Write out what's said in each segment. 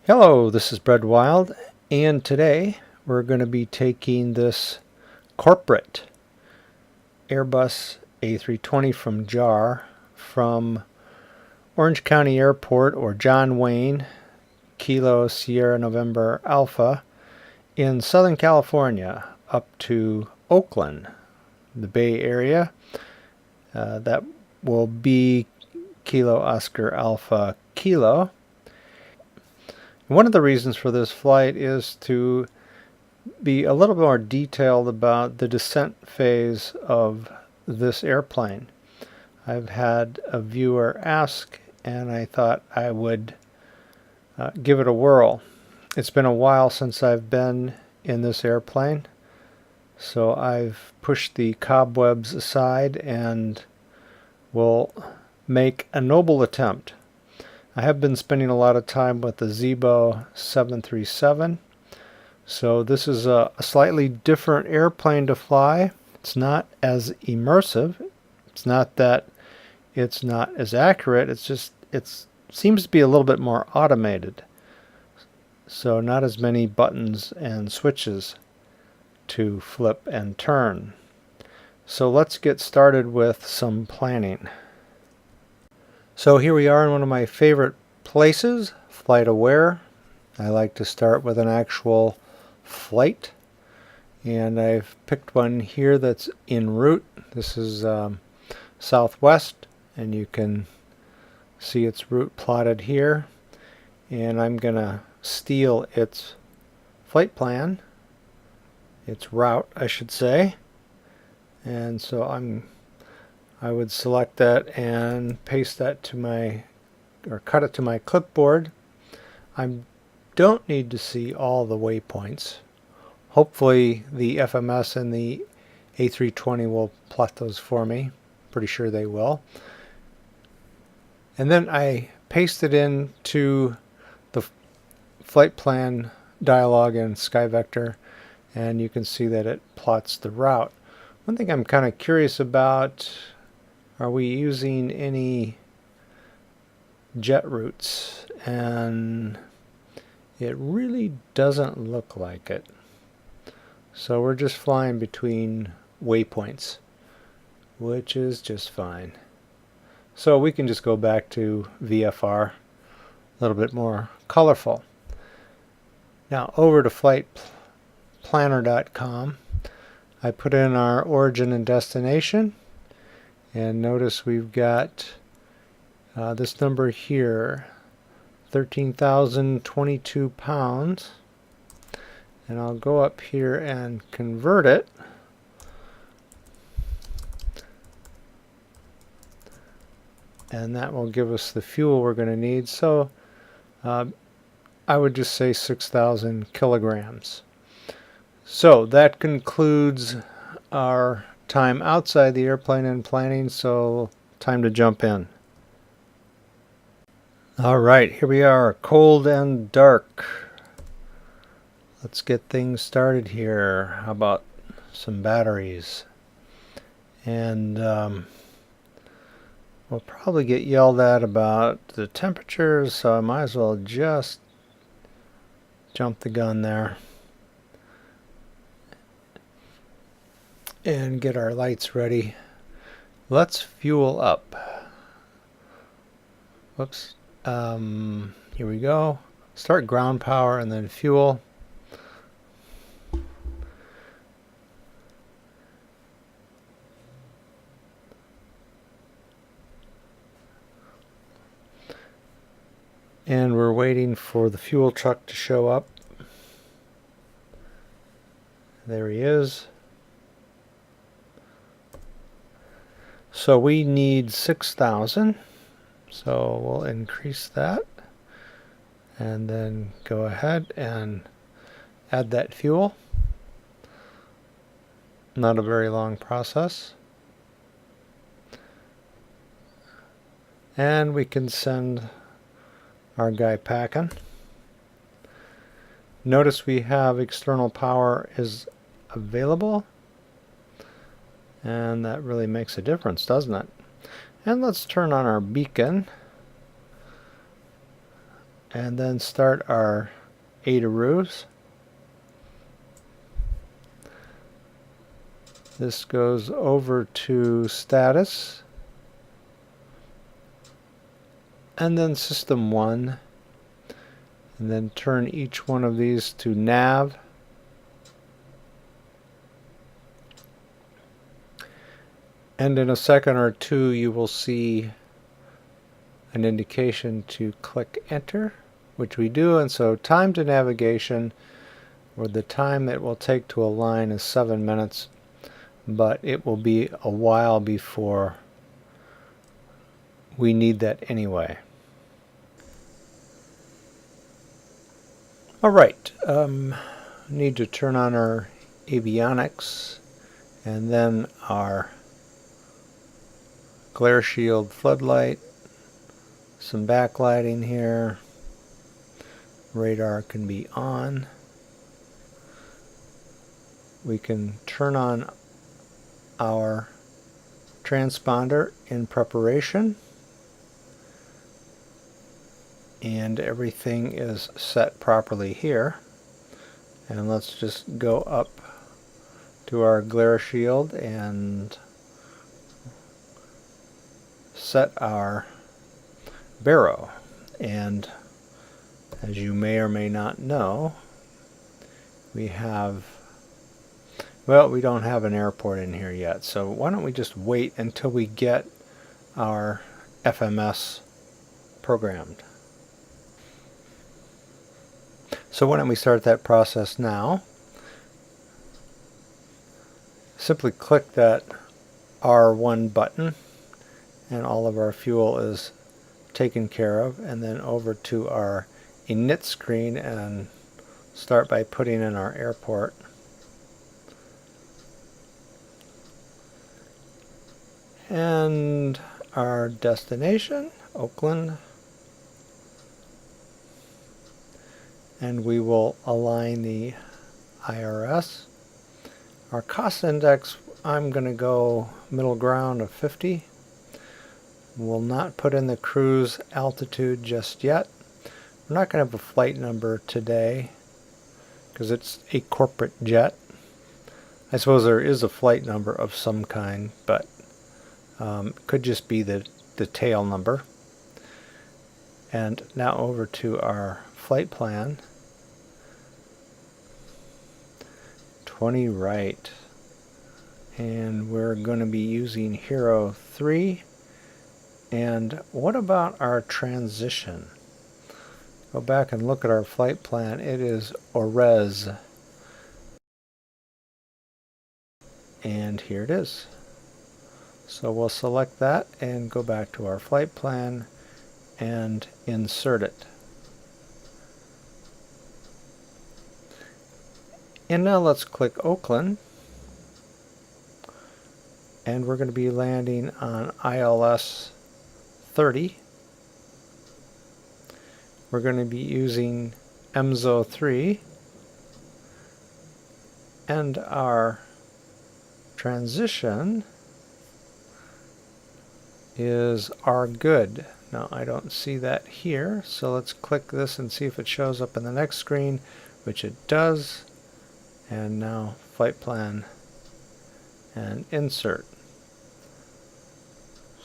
Hello, this is Brad Wild, and today we're going to be taking this corporate Airbus A320 from JAR from Orange County Airport, or John Wayne, Kilo Sierra November Alpha, in Southern California up to Oakland, the Bay Area. That will be Kilo Oscar Alpha Kilo. One of the reasons for this flight is to be a little more detailed about the descent phase of this airplane. I've had a viewer ask, and I thought I would give it a whirl. It's been a while since I've been in this airplane, so I've pushed the cobwebs aside and will make a noble attempt. I have been spending a lot of time with the Zibo 737, so this is a slightly different airplane to fly. It's not as immersive. It's not that it's not as accurate, it's just it seems to be a little bit more automated. So not as many buttons and switches to flip and turn. So let's get started with some planning. So here we are in one of my favorite places, Flight Aware. I like to start with an actual flight, and I've picked one here that's en route. This is Southwest, and you can see its route plotted here, and I'm gonna steal its flight plan, its route I should say, and so I would select that and paste that to my, or cut it to my clipboard. I don't need to see all the waypoints. Hopefully the FMS and the A320 will plot those for me. Pretty sure they will. And then I paste it into the flight plan dialog in SkyVector, and you can see that it plots the route. One thing I'm kind of curious about, are we using any jet routes? And it really doesn't look like it. So we're just flying between waypoints, which is just fine. So we can just go back to VFR, a little bit more colorful. Now over to flightplanner.com, I put in our origin and destination. And notice we've got this number here, 13,022 pounds. And I'll go up here and convert it. And that will give us the fuel we're going to need. So I would just say 6,000 kilograms. So that concludes our time outside the airplane and planning, so time to jump in. Alright, here we are, cold and dark. Let's get things started here. How about some batteries? And we'll probably get yelled at about the temperatures, so I might as well just jump the gun there and get our lights ready. Let's fuel up. Whoops. Here we go. Start ground power and then fuel. And we're waiting for the fuel truck to show up. There he is. So we need 6,000, so we'll increase that and then go ahead and add that fuel. Not a very long process. And we can send our guy packing. Notice we have external power is available. And that really makes a difference, doesn't it? And let's turn on our beacon and then start our A2roos. This goes over to status, and then system 1, and then turn each one of these to nav. And in a second or two you will see an indication to click enter, which we do, and so time to navigation, or the time it will take to align, is 7 minutes, but it will be a while before we need that anyway. Alright, need to turn on our avionics and then our glare shield floodlight, some backlighting here, radar can be on. We can turn on our transponder in preparation, and everything is set properly here. And let's just go up to our glare shield and set our baro. And as you may or may not know, we have, well, we don't have an airport in here yet, so why don't we just wait until we get our FMS programmed. So why don't we start that process now. Simply click that R1 button and all of our fuel is taken care of, and then over to our init screen and start by putting in our airport. And our destination, Oakland. And we will align the IRS. Our cost index, I'm going to go middle ground of 50. We'll not put in the cruise altitude just yet. We're not going to have a flight number today because it's a corporate jet. I suppose there is a flight number of some kind, but it could just be the tail number. And now over to our flight plan. 20 right. And we're going to be using Hero 3. And what about our transition? Go back and look at our flight plan. It is Orez. And here it is. So we'll select that and go back to our flight plan and insert it. And now let's click Oakland. And we're going to be landing on ILS 30. We're going to be using EMSO 3. And our transition is our good. Now I don't see that here, so let's click this and see if it shows up in the next screen, which it does. And now flight plan and insert.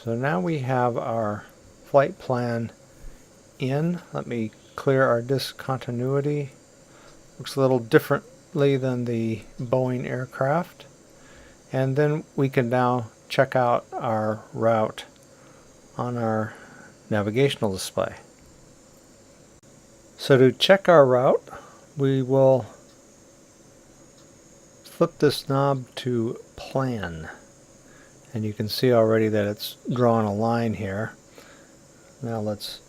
So now we have our flight plan in. Let me clear our discontinuity. Looks a little differently than the Boeing aircraft. And then we can now check out our route on our navigational display. So to check our route, we will flip this knob to plan. And you can see already that it's drawn a line here. Now let's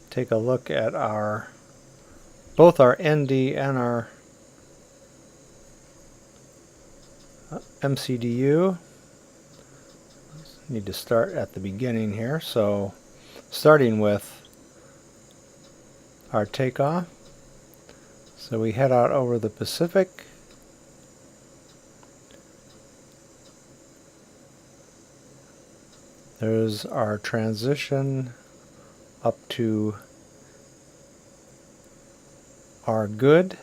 take a look at both our ND and our MCDU. Need to start at the beginning here. So starting with our takeoff. So we head out over the Pacific. There's our transition up to are good.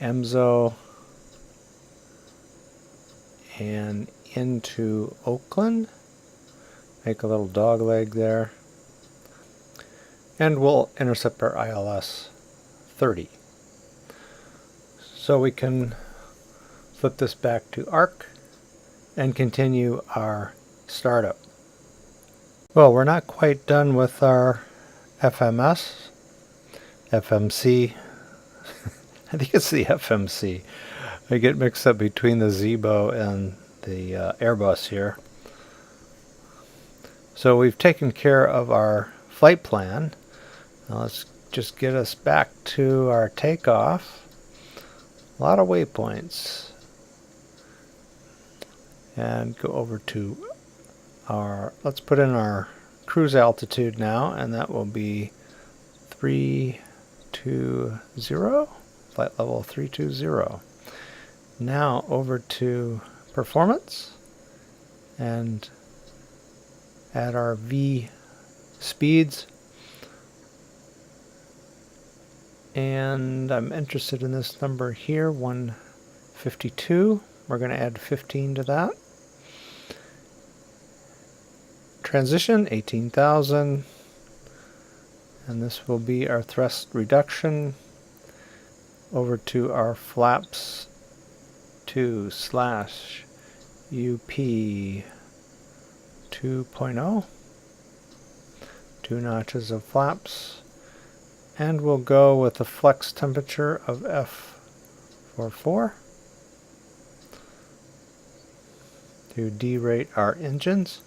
Emzo and into Oakland. Make a little dog leg there. And we'll intercept our ILS 30. So we can flip this back to ARC and continue our startup. Well, we're not quite done with our FMC. I think it's the FMC. I get mixed up between the Zibo and the Airbus here. So we've taken care of our flight plan. Now let's just get us back to our takeoff. A lot of waypoints. And go over to our, let's put in our cruise altitude now, and that will be 320, flight level 320. Now over to performance and add our V speeds. And I'm interested in this number here, 152. We're going to add 15 to that. Transition, 18,000. And this will be our thrust reduction. Over to our flaps 2/UP 2.0. 2 notches of flaps. And we'll go with a flex temperature of F44 to derate our engines.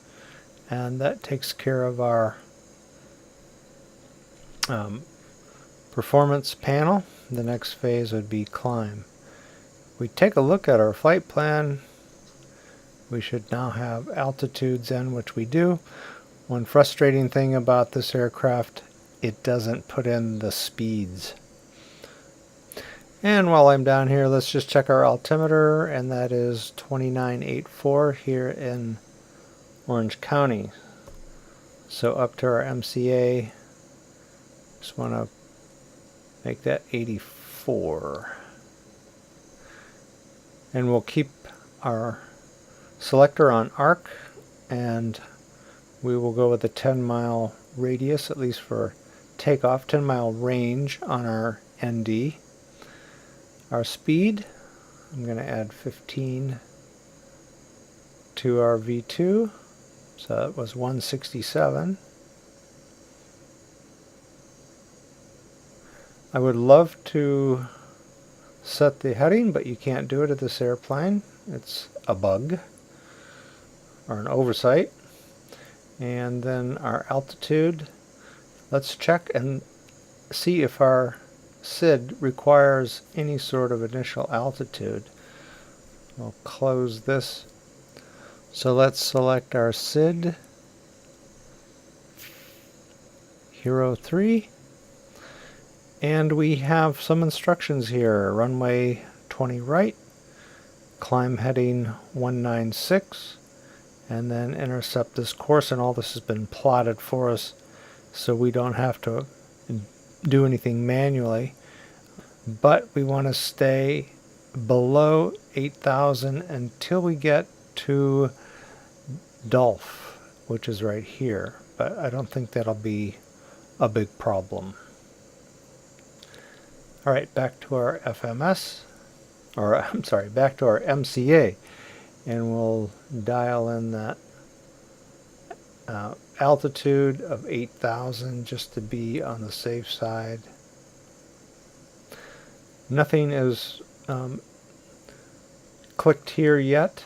And that takes care of our performance panel. The next phase would be climb. We take a look at our flight plan. We should now have altitudes in, which we do. One frustrating thing about this aircraft, it doesn't put in the speeds. And while I'm down here, let's just check our altimeter, and that is 2984 here in Orange County. So up to our MCA, just want to make that 84. And we'll keep our selector on arc, and we will go with a 10-mile radius, at least for takeoff, 10-mile range on our ND. Our speed, I'm going to add 15 to our V2, so that was 167. I would love to set the heading, but you can't do it at this airplane. It's a bug or an oversight. And then our altitude, let's check and see if our SID requires any sort of initial altitude. We'll close this. So let's select our SID, Hero 3, and we have some instructions here. Runway 20 right, climb heading 196, and then intercept this course, and all this has been plotted for us so we don't have to do anything manually. But we want to stay below 8,000 until we get to Dolph, which is right here, but I don't think that'll be a big problem. Alright, back to our FMS, or I'm sorry, back to our MCA, and we'll dial in that altitude of 8,000 just to be on the safe side. Nothing is clicked here yet.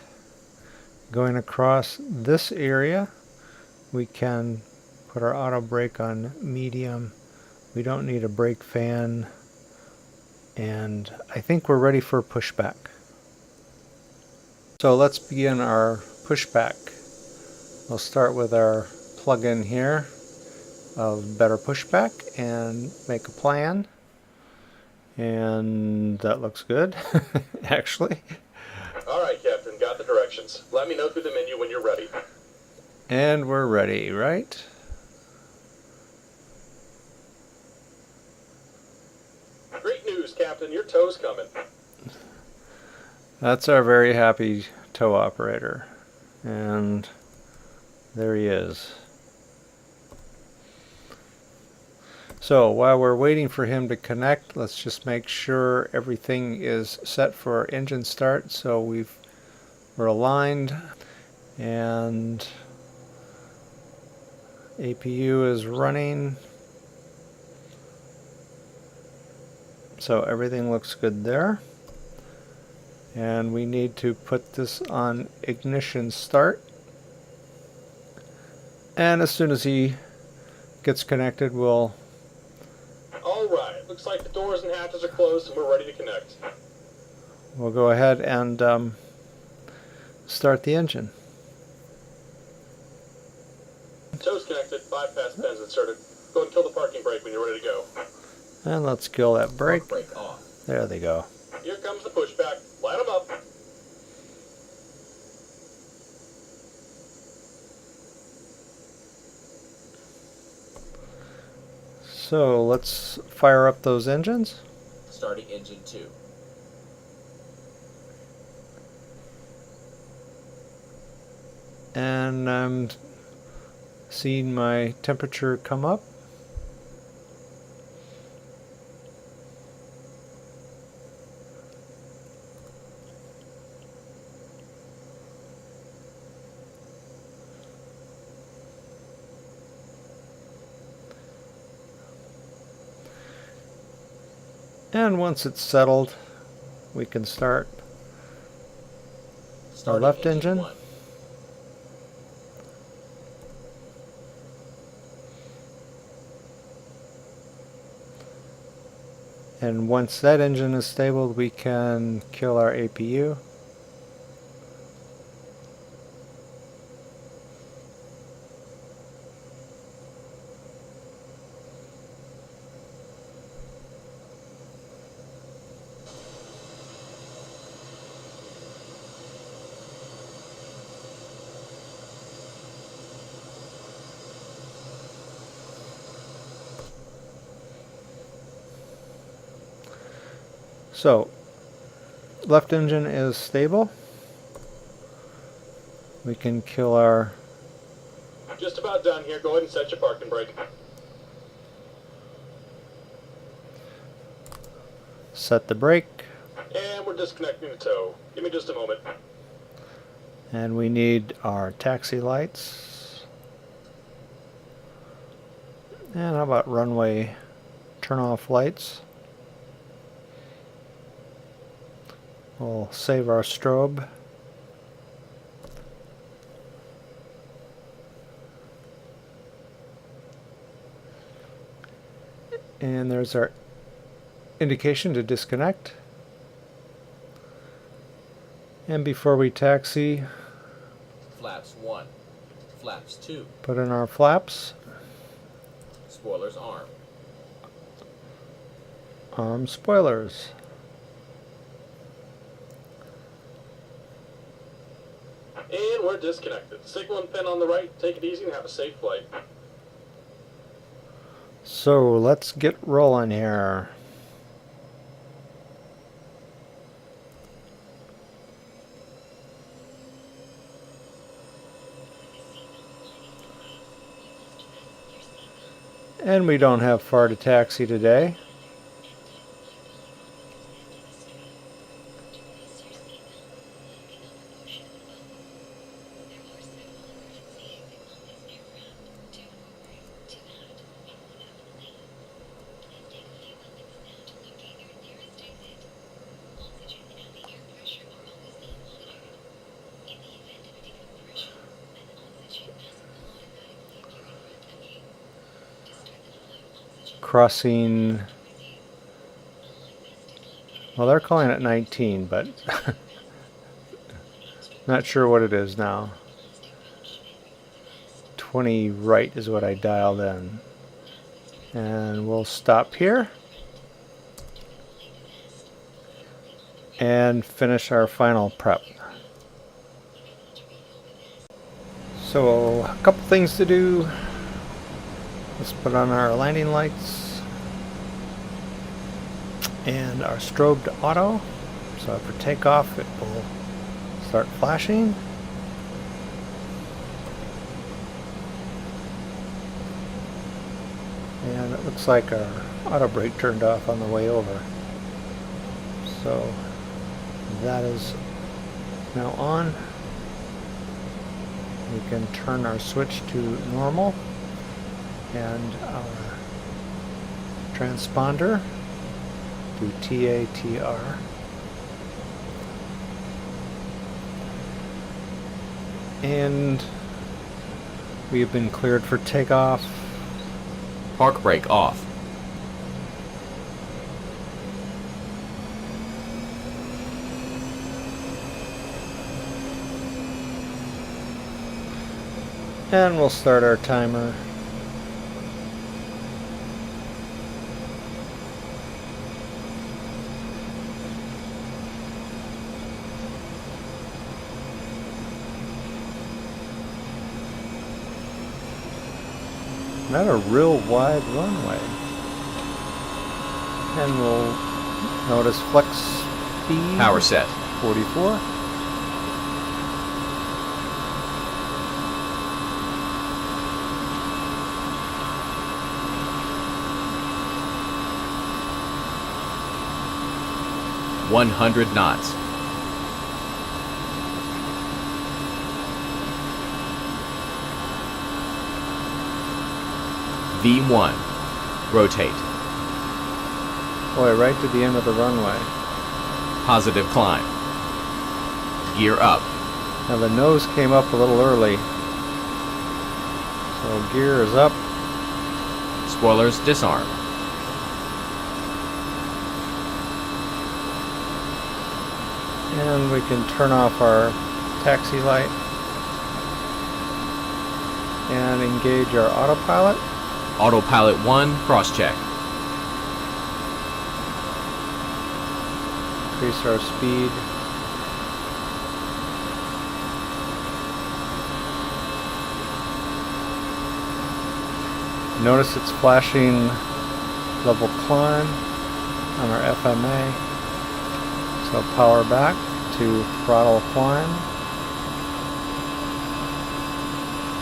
Going across this area, we can put our auto brake on medium. We don't need a brake fan, and I think we're ready for pushback. So let's begin our pushback. We'll start with our plug-in here of Better Pushback and make a plan. And that looks good, actually. All right, Captain, got the directions. Let me know through the menu when you're ready. And we're ready, right? news, Captain. Your tow's coming. That's our very happy tow operator. And there he is. So while we're waiting for him to connect, let's just make sure everything is set for our engine start. So we're aligned, and APU is running. So everything looks good there. And we need to put this on ignition start. And as soon as he gets connected, we'll... Alright, looks like the doors and hatches are closed and we're ready to connect. We'll go ahead and start the engine. Tow's connected, bypass pins inserted. Go and kill the parking brake when you're ready to go. And let's kill that brake. Brake off. There they go. Here comes the pushback. Light them up. So let's fire up those engines. Starting engine 2. And I'm seeing my temperature come up. And once it's settled, we can start our left engine. 1. And once that engine is stable, we can kill our APU. So, left engine is stable. We can kill our... Just about done here. Go ahead and set your parking brake. Set the brake. And we're disconnecting the tow. Give me just a moment. And we need our taxi lights. And how about runway turn off lights? We'll save our strobe. And there's our indication to disconnect. And before we taxi, Flaps 1. Flaps 2. put in our flaps. Spoilers arm. Arm spoilers. And we're disconnected. Signal and pin on the right. Take it easy and have a safe flight. So let's get rolling here. And we don't have far to taxi today. Crossing, well, they're calling it 19, but not sure what it is now. 20 right is what I dialed in. And we'll stop here and finish our final prep. So a couple things to do. Let's put on our landing lights. and our strobed auto. So after takeoff, it will start flashing. And it looks like our auto brake turned off on the way over. So that is now on. We can turn our switch to normal and our transponder to TATR. And we have been cleared for takeoff. Park brake off. And we'll start our timer. Not a real wide runway. And we'll notice flex speed. Power set. 44. $100 knots. V1. Rotate. Boy, right to the end of the runway. Positive climb. Gear up. Now the nose came up a little early. So gear is up. Spoilers disarm. And we can turn off our taxi light and engage our autopilot. Autopilot 1 cross-check. Increase our speed. Notice it's flashing level climb on our FMA. So power back to throttle climb.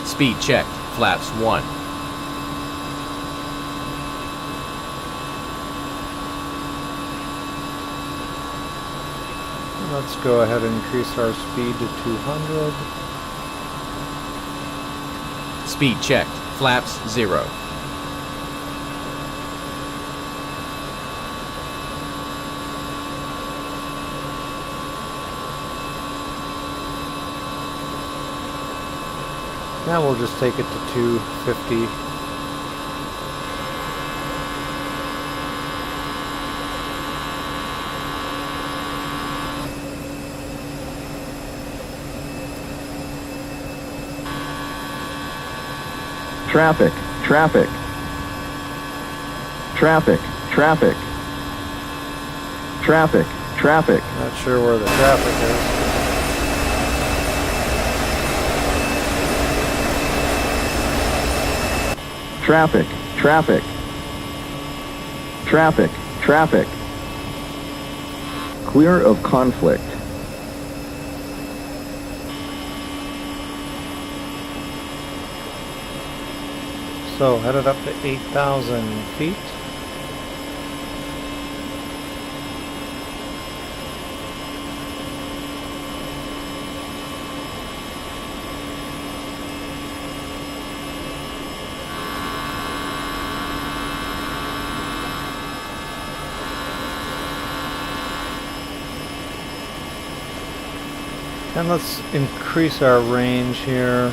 Speed checked. Flaps 1. Let's go ahead and increase our speed to 200. Speed checked. Flaps 0. Now we'll just take it to 250. Traffic, traffic. Traffic, traffic. Traffic, traffic. Not sure where the traffic is. Traffic, traffic. Traffic, traffic. Clear of conflict. So headed up to 8,000 feet. And let's increase our range here.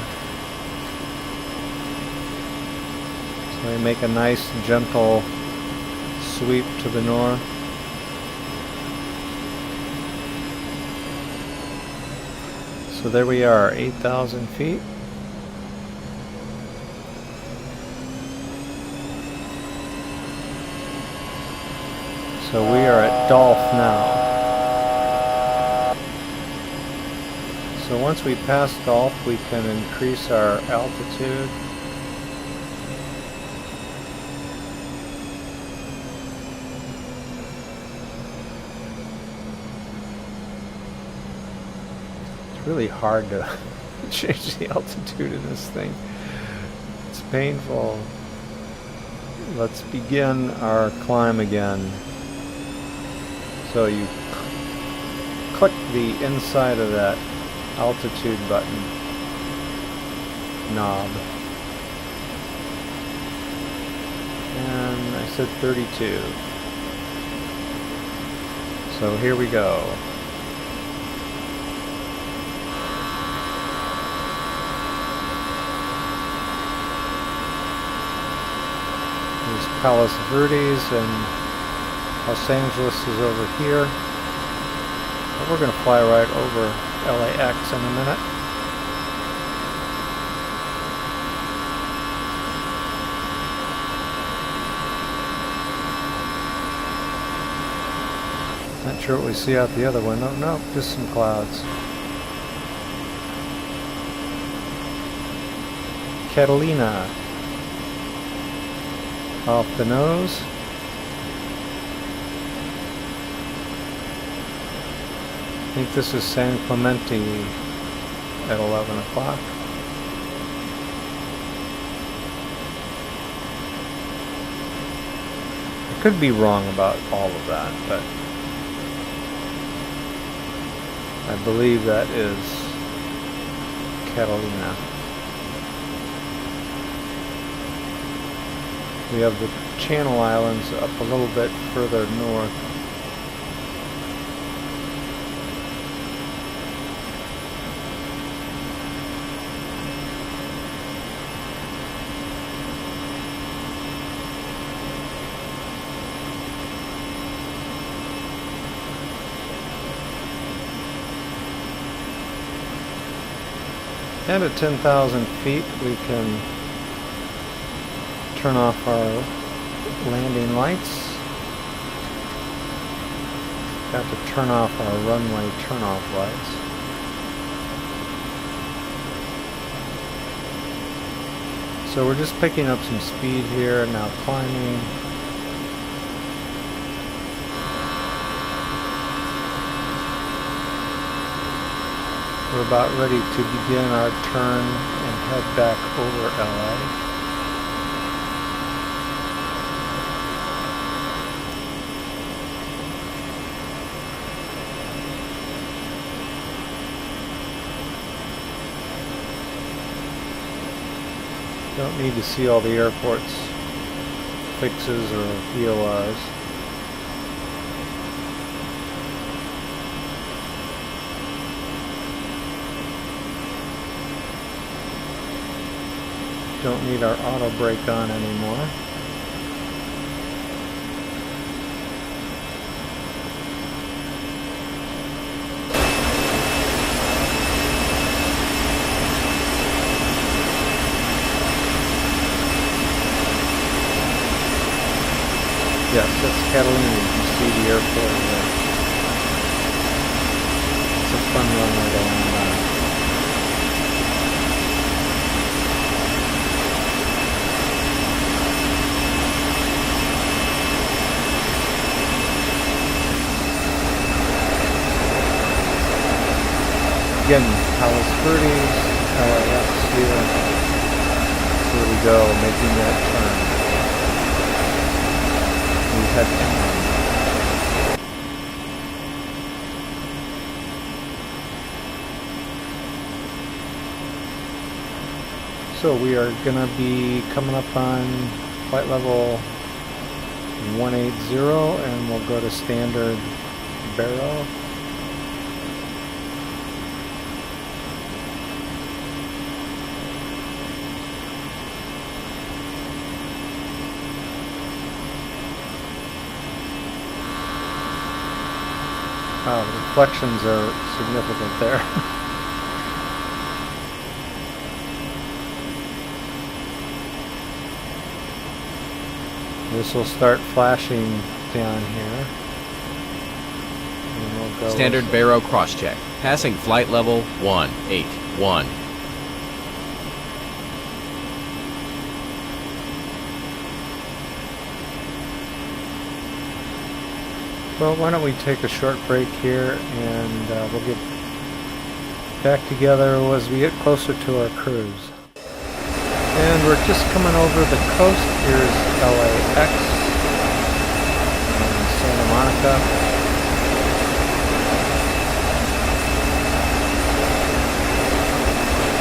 So we make a nice gentle sweep to the north. So there we are, 8,000 feet. So we are at Dolph now. So once we pass Dolph, we can increase our altitude. really hard to change the altitude in this thing. It's painful. Let's begin our climb again. So you click the inside of that altitude button knob. And I said 32. So here we go. There's Palos Verdes and Los Angeles is over here. But we're going to fly right over LAX in a minute. Not sure what we see out the other window. Nope, just some clouds. Catalina. Off the nose. I think this is San Clemente at 11 o'clock. I could be wrong about all of that, but I believe that is Catalina. We have the Channel Islands up a little bit further north. And at 10,000 feet we can turn off our landing lights. Got to turn off our runway turn-off lights. So we're just picking up some speed here, now climbing. We're about ready to begin our turn and head back over LA. Don't need to see all the airport's fixes or VORs. Don't need our auto brake on anymore. Yes, that's Catalina. You can see the airport there. It's a fun runway to land on. Again, Palos Verdes, LAX here. Here we go, making that turn. We head inland. So we are going to be coming up on flight level 180 and we'll go to standard Barrow. The reflections are significant there. This will start flashing down here. And we'll go Standard Barrow crosscheck. Passing flight level 181. Well, why don't we take a short break here and we'll get back together as we get closer to our cruise. And we're just coming over the coast. Here's LAX and Santa Monica.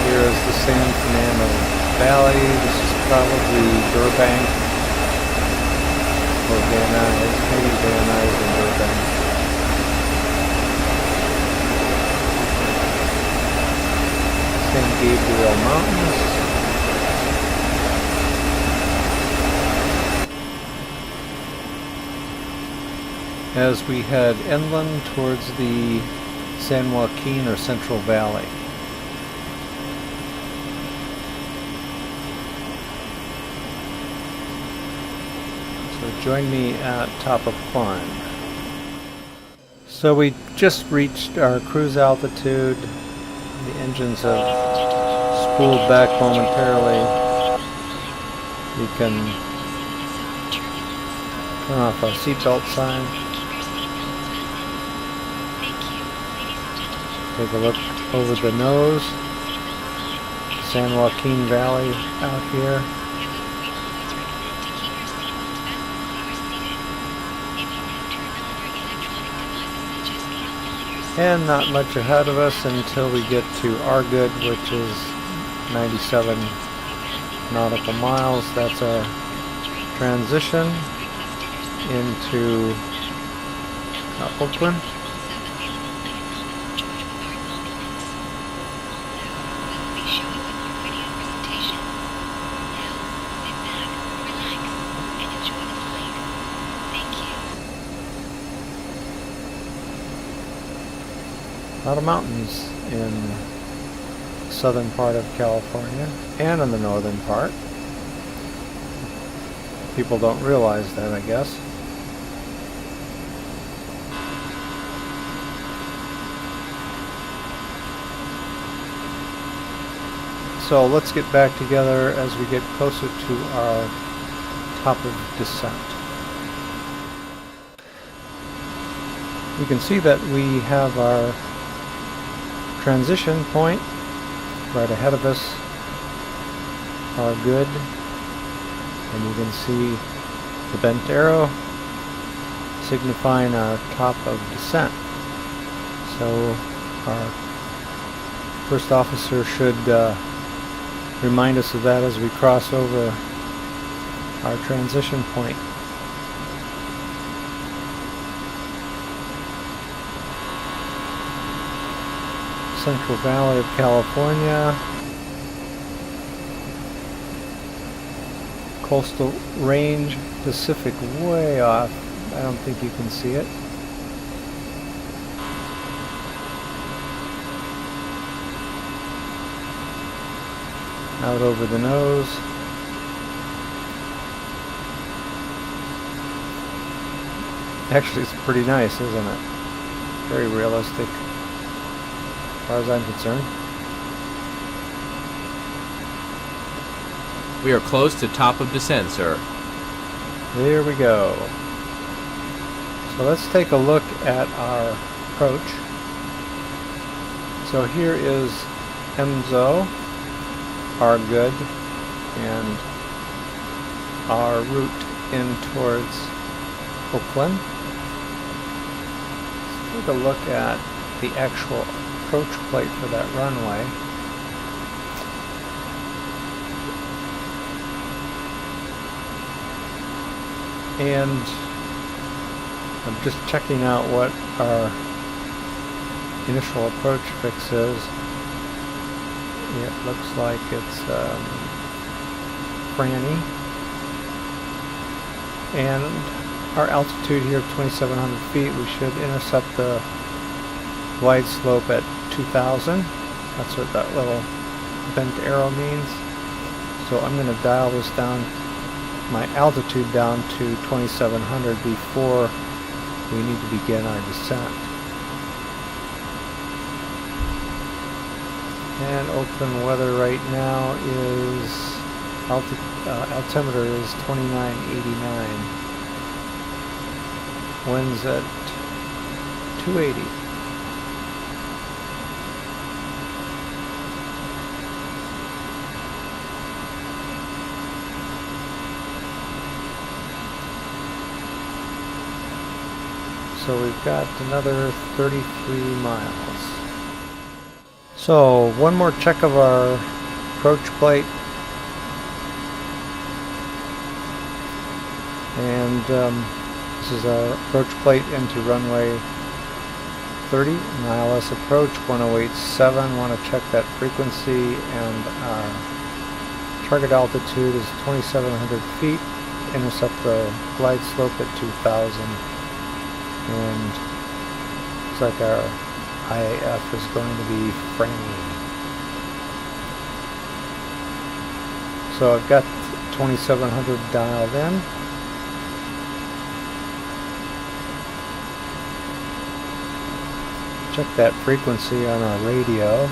Here is the San Fernando Valley. This is probably Burbank or Van Nuys. Maybe Van Nuys and Burbank. San Gabriel Mountains. As we head inland towards the San Joaquin or Central Valley. So join me at top of climb. So we just reached our cruise altitude. The engines have spooled back momentarily. We can turn off our seatbelt sign. Take a look over the nose. San Joaquin Valley out here. And not much ahead of us until we get to our good, which is 97 nautical miles. That's our transition into Oakland. A lot of mountains in the southern part of California and in the northern part. People don't realize that, I guess. So let's get back together as we get closer to our top of descent. You can see that we have our transition point right ahead of us, our good, and you can see the bent arrow signifying our top of descent. So our first officer should remind us of that as we cross over our transition point. Central Valley of California. Coastal Range, Pacific way off. I don't think you can see it. Out over the nose. Actually, it's pretty nice, isn't it? Very realistic. As far as I'm concerned. We are close to top of descent, sir. There we go. So let's take a look at our approach. So here is Emzo, our good, and our route in towards Oakland. Let's take a look at the actual approach plate for that runway. And I'm just checking out what our initial approach fix is. It looks like it's Franny. And our altitude here of 2,700 feet, we should intercept the glide slope at 2,000. That's what that little bent arrow means. So I'm going to dial this down, my altitude down to 2,700 before we need to begin our descent. And Oakland weather right now is, altimeter is 2989. Winds at 280. So we've got another 33 miles. So one more check of our approach plate. And this is our approach plate into runway 30, ILS approach 1087. Want to check that frequency, and our target altitude is 2,700 feet. Intercept the glide slope at 2,000, and looks like our IAF is going to be framing. So I've got 2,700 dialed in. Check that frequency on our radio.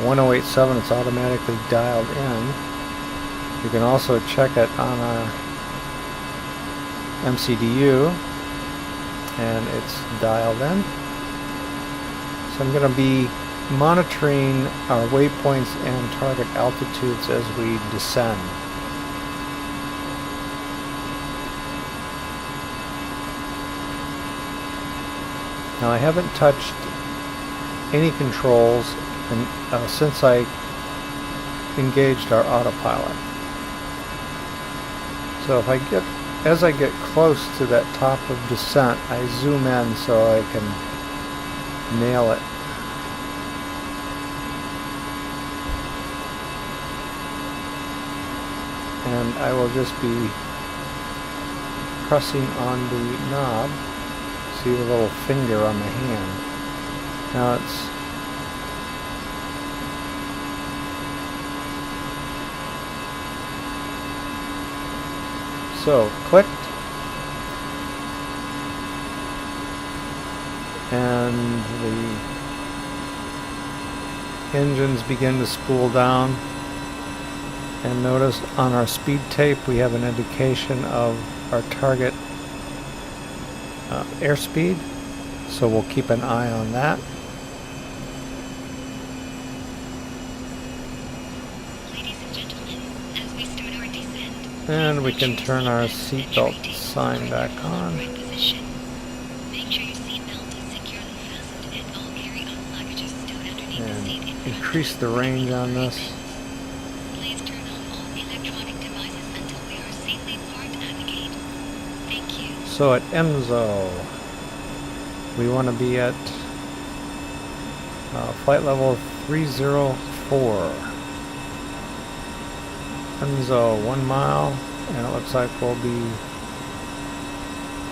1087, it's automatically dialed in. You can also check it on our MCDU, and it's dialed in. So I'm going to be monitoring our waypoints and target altitudes as we descend. Now I haven't touched any controls since I engaged our autopilot. So as I get close to that top of descent, I zoom in so I can nail it. And I will just be pressing on the knob. See the little finger on the hand. Now it's so clicked, and the engines begin to spool down. And notice on our speed tape we have an indication of our target airspeed, so we'll keep an eye on that. Ladies and gentlemen, as we start our descent, And we can turn our seatbelt sign back on. right position. Make sure your seatbelt is securely fastened and all carry-on luggage is stowed underneath the seat in And front increase of the you. range on this. Please turn on all electronic devices until we are safely parked at the gate. Thank you. So at EMSO, we want to be at flight level 304. EMSO 1 mile, and it looks like we'll be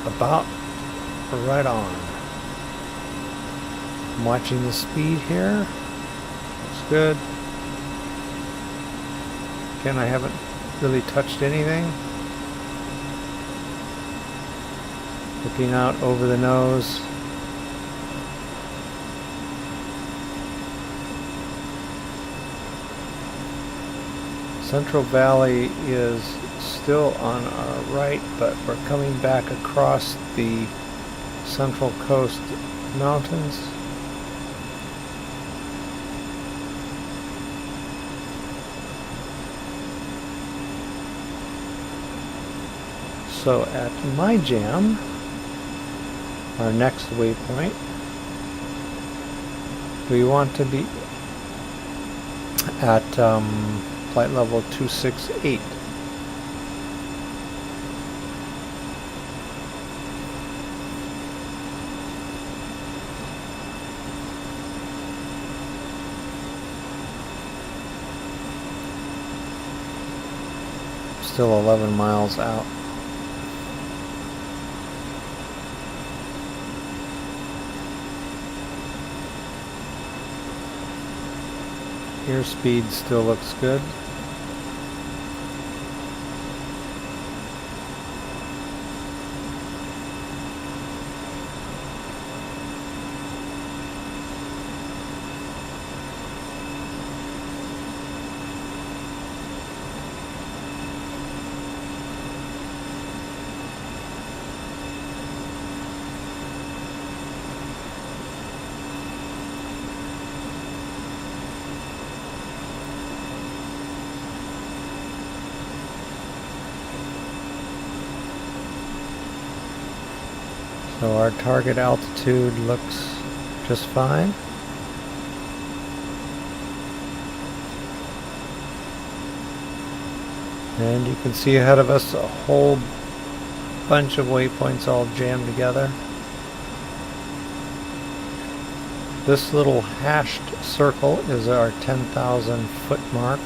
about right on. I'm watching the speed here. Looks good. Again, I haven't really touched anything. Looking out over the nose. Central Valley is still on our right, but we're coming back across the Central Coast Mountains. So at my jam, our next waypoint, we want to be at flight level 268. Still 11 miles out. Airspeed still looks good. So our target altitude looks just fine. And you can see ahead of us a whole bunch of waypoints all jammed together. This little hashed circle is our 10,000 foot mark.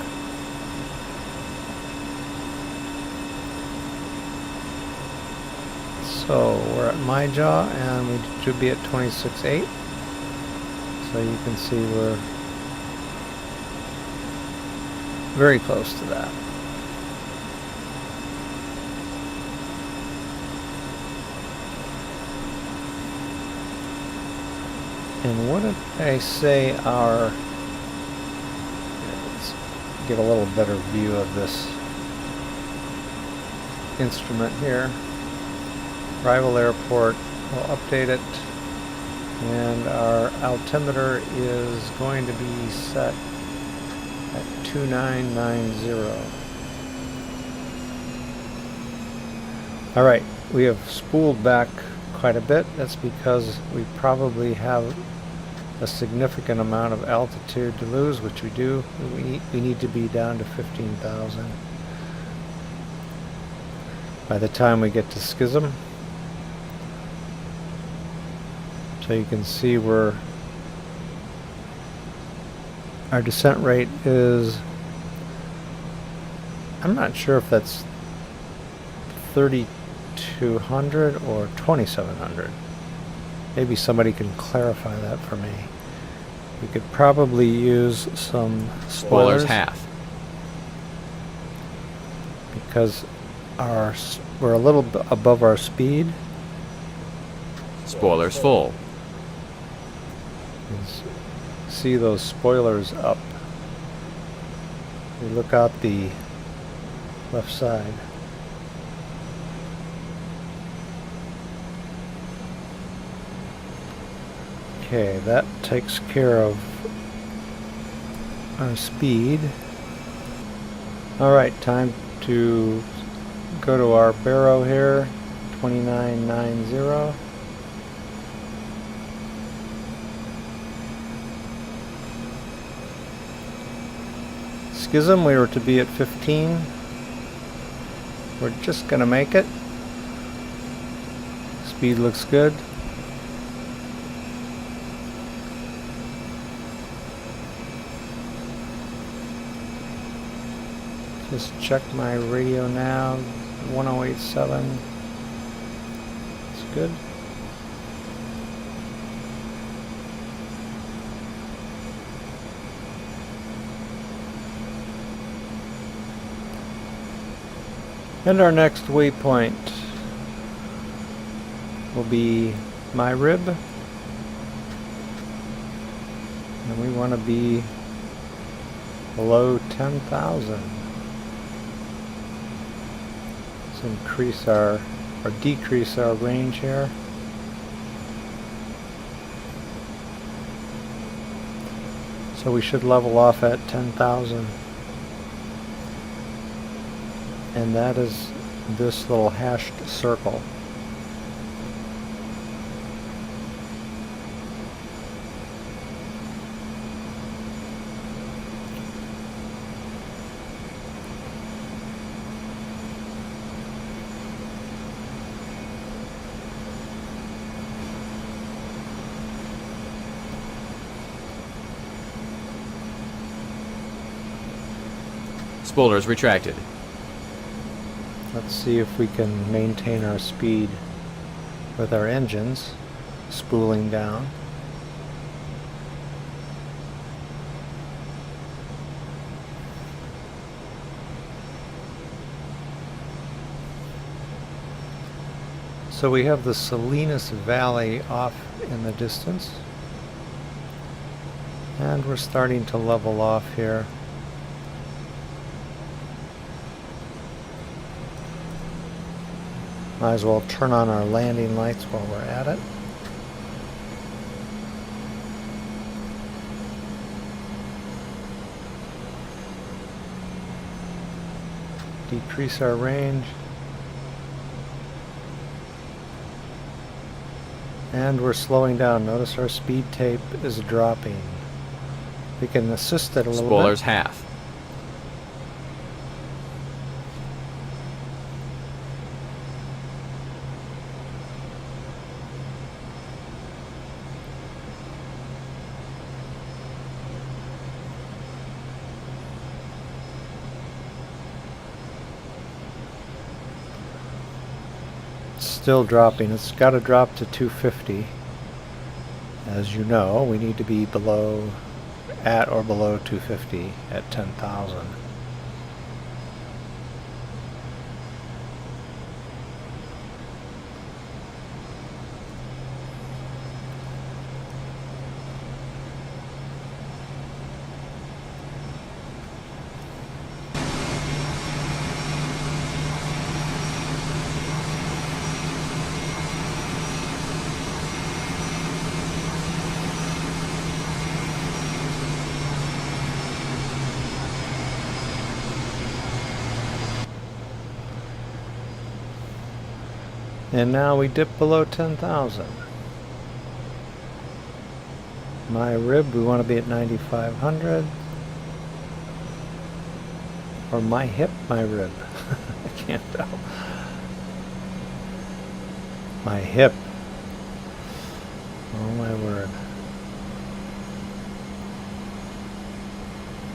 So we're at my jaw and we should be at 26.8. So you can see we're very close to that. And what did I say our... Let's get a little better view of this instrument here. Arrival airport, we'll update it. And our altimeter is going to be set at 2990. Alright, we have spooled back quite a bit. That's because we probably have a significant amount of altitude to lose, which we do. We need to be down to 15,000 by the time we get to Schism. So you can see where our descent rate is. I'm not sure if that's 3,200 or 2,700. Maybe somebody can clarify that for me. We could probably use some spoilers half. because we're a little above our speed. Spoilers full. See those spoilers up. We look out the left side. Okay, that takes care of our speed. Alright, time to go to our baro here, 2990. Schism, we were to be at 15. We're just gonna make it. Speed looks good. Just check my radio now, 1087. It's good. And our next waypoint will be my rib. And we want to be below 10,000. Let's increase our, or decrease our range here. So we should level off at 10,000. And that is this little hashed circle. Spoilers retracted. Let's see if we can maintain our speed with our engines spooling down. So we have the Salinas Valley off in the distance, and we're starting to level off here. Might as well turn on our landing lights while we're at it. Decrease our range. And we're slowing down. Notice our speed tape is dropping. We can assist it a little Spoilers bit. half. Still dropping. It's got to drop to 250. As you know, we need to be below, at or below 250 at 10,000. And now we dip below 10,000. My rib, we want to be at 9,500. Or my hip, my rib. I can't tell. My hip. Oh my word.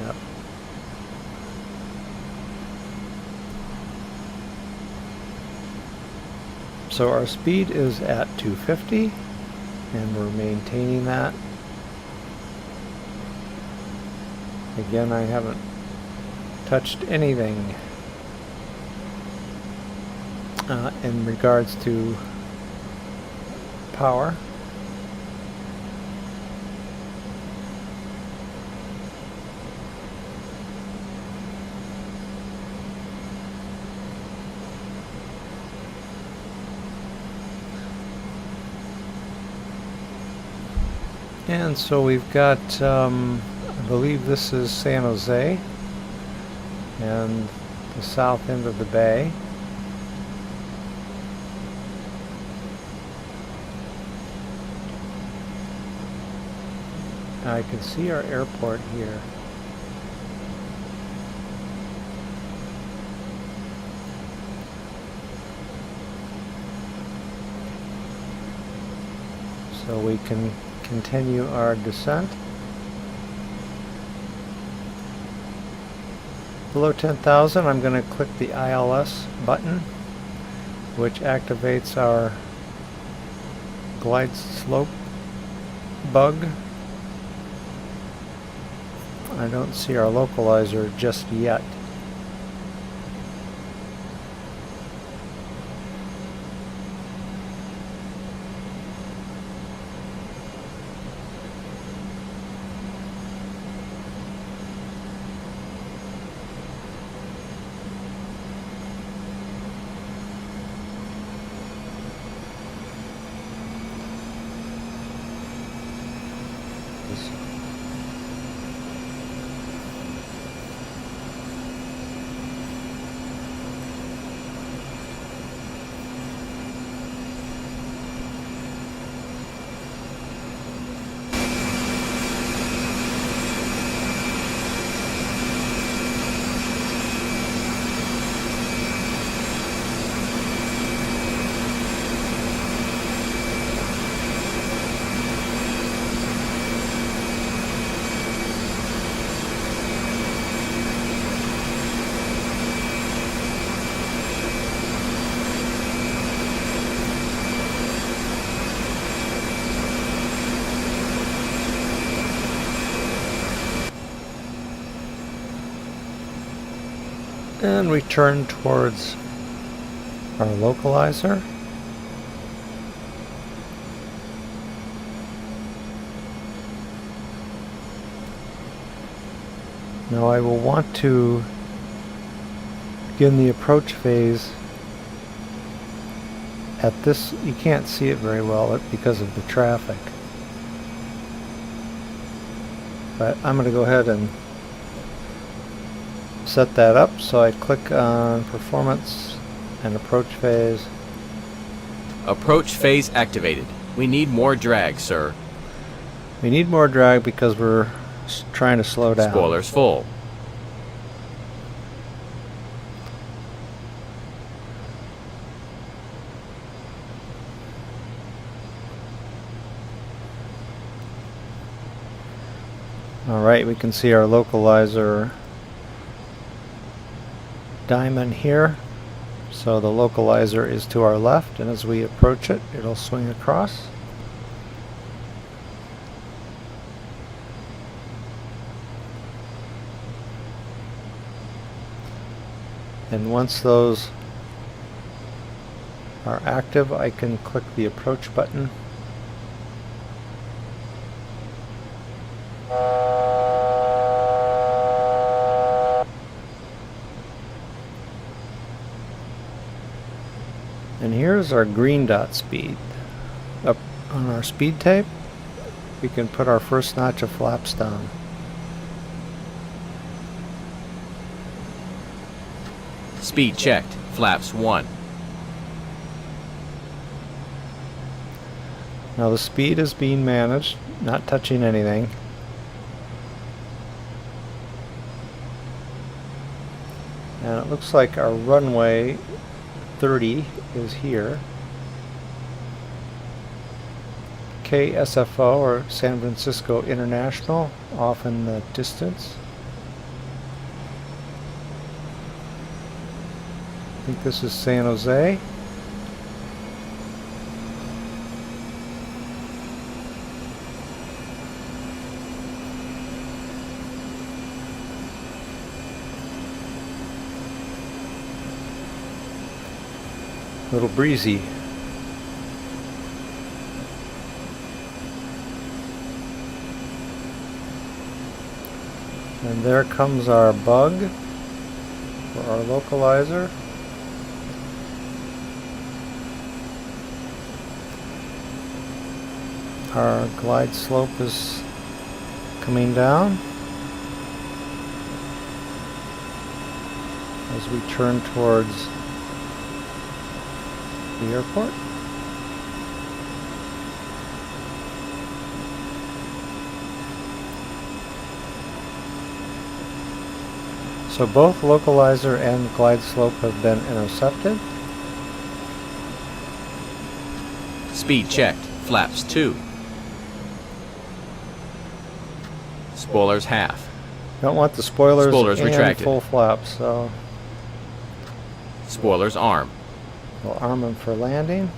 Yep. So our speed is at 250 and we're maintaining that. Again, I haven't touched anything in regards to power. And so we've got, I believe this is San Jose and the south end of the bay. I can see our airport here. So we can continue our descent. Below 10,000, I'm going to click the ILS button, which activates our glide slope bug. I don't see our localizer just yet. And we turn towards our localizer. Now I will want to begin the approach phase at this. You can't see it very well because of the traffic, but I'm going to go ahead and set that up. So I click on performance and approach phase. Approach phase activated. We need more drag, sir. We need more drag because we're trying to slow down. Spoilers full. Alright, we can see our localizer diamond here. So the localizer is to our left, and as we approach it, it'll swing across. And once those are active, I can click the approach button. And here's our green dot speed. Up on our speed tape, we can put our first notch of flaps down. Speed checked. Flaps 1. Now the speed is being managed, not touching anything. And it looks like our runway 30 is here. KSFO, or San Francisco International, off in the distance. I think this is San Jose. A little breezy. And there comes our bug for our localizer. Our glide slope is coming down as we turn towards the airport. So both localizer and glide slope have been intercepted. Speed checked. Flaps 2. Spoilers half. Don't want the spoilers, Spoilers and retracted. full flaps, so Spoilers arm. we'll arm them for landing.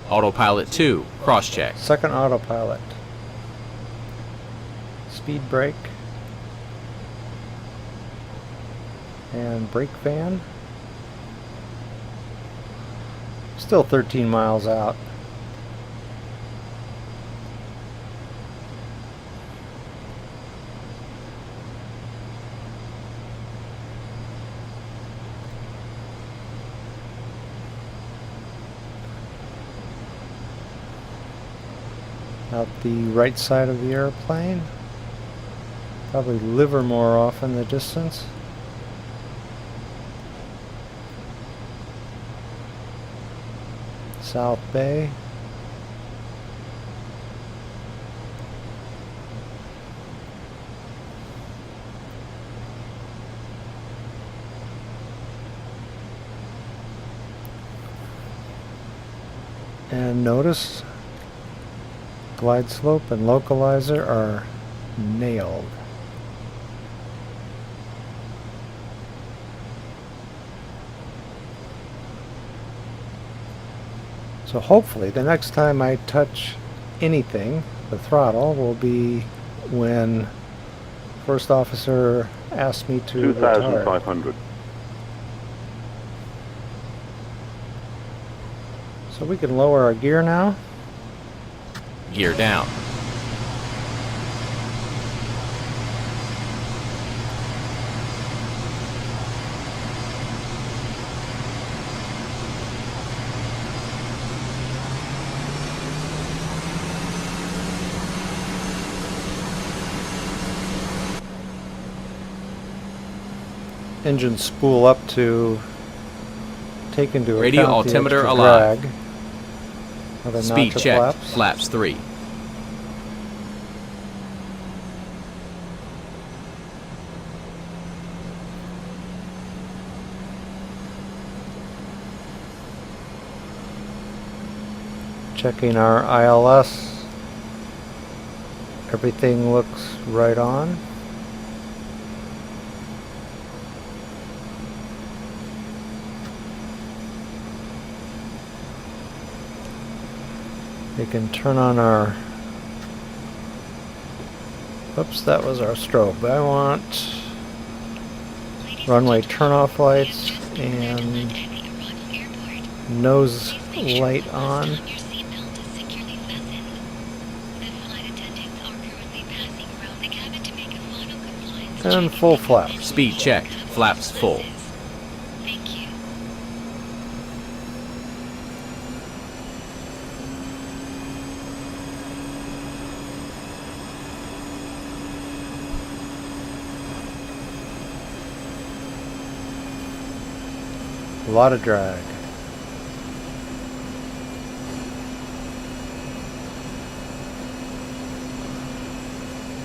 Autopilot 2. Cross check. Second autopilot. Speed brake. And brake van. Still 13 miles out. Out the right side of the airplane. Probably Livermore off in the distance. South Bay. And notice glide slope and localizer are nailed. So hopefully the next time I touch anything, the throttle, will be when first officer asks me to retire. 2,500. So we can lower our gear now. Gear down. engine spool up to take into Radio account the altimeter extra alive. drag. Another Speed notch of checked. flaps. Flaps 3. Checking our ILS. Everything looks right on. We can turn on our... Oops, that was our strobe. I want runway turnoff lights and nose light on. And full flaps. Speed checked. Flaps full. Thank you. A lot of drag.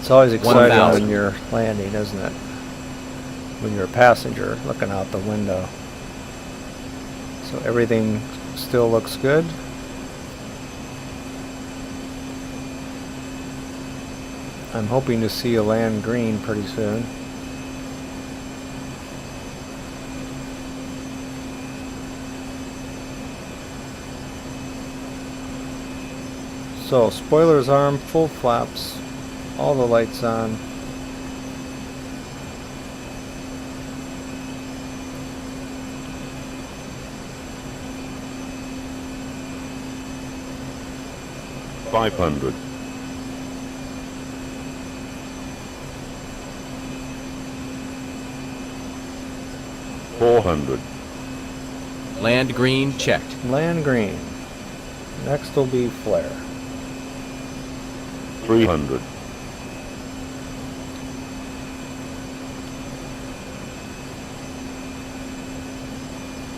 It's always exciting 1,000. when you're landing, isn't it? When you're a passenger looking out the window. So everything still looks good. I'm hoping to see a land green pretty soon. So spoilers arm, full flaps, all the lights on. $500. $400. Land green checked. Land green. Next will be flare. $300.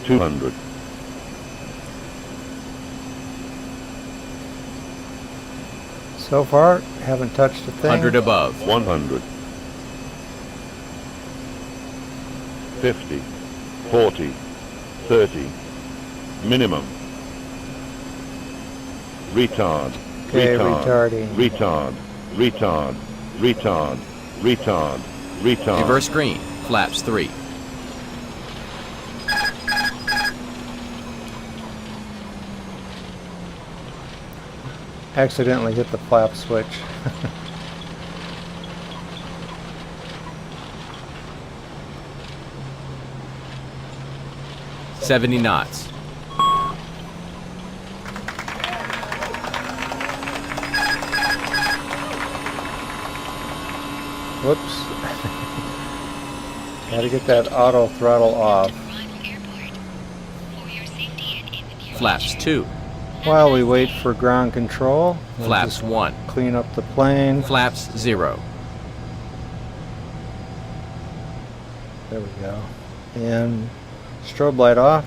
$200. So far, haven't touched a thing. 100 above. $100. 50. 40. 30. Minimum. Retard. Okay, Retard. retarding. Retard. Retard. Retard. Retard. Retard. Reverse green. Flaps 3. Accidentally hit the flap switch. $70 knots. Whoops. Gotta get that auto throttle off. Flaps 2. While we wait for ground control, we'll Flaps just 1. clean up the plane. Flaps 0. There we go. And strobe light off.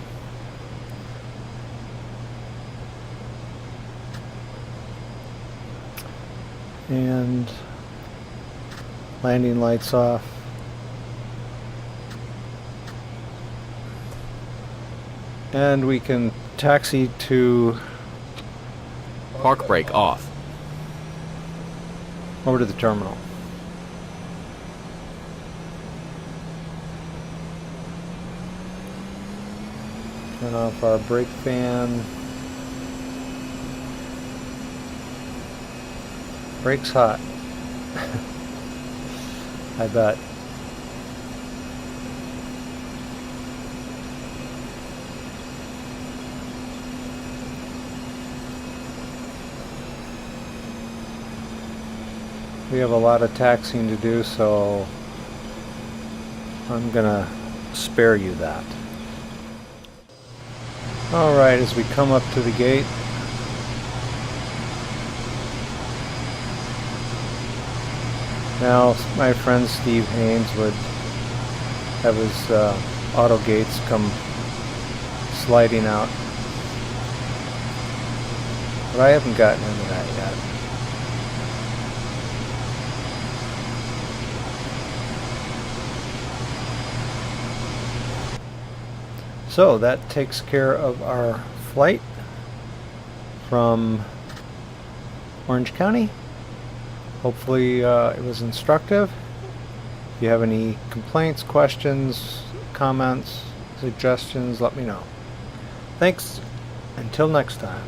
And landing lights off. And we can taxi to Park brake off. over to the terminal. Turn off our brake fan. Brake's hot. I bet. We have a lot of taxiing to do, so I'm gonna spare you that. Alright, as we come up to the gate, now my friend Steve Haynes would have his auto gates come sliding out. But I haven't gotten into that yet. So that takes care of our flight from Orange County. Hopefully it was instructive. If you have any complaints, questions, comments, suggestions, let me know. Thanks. Until next time.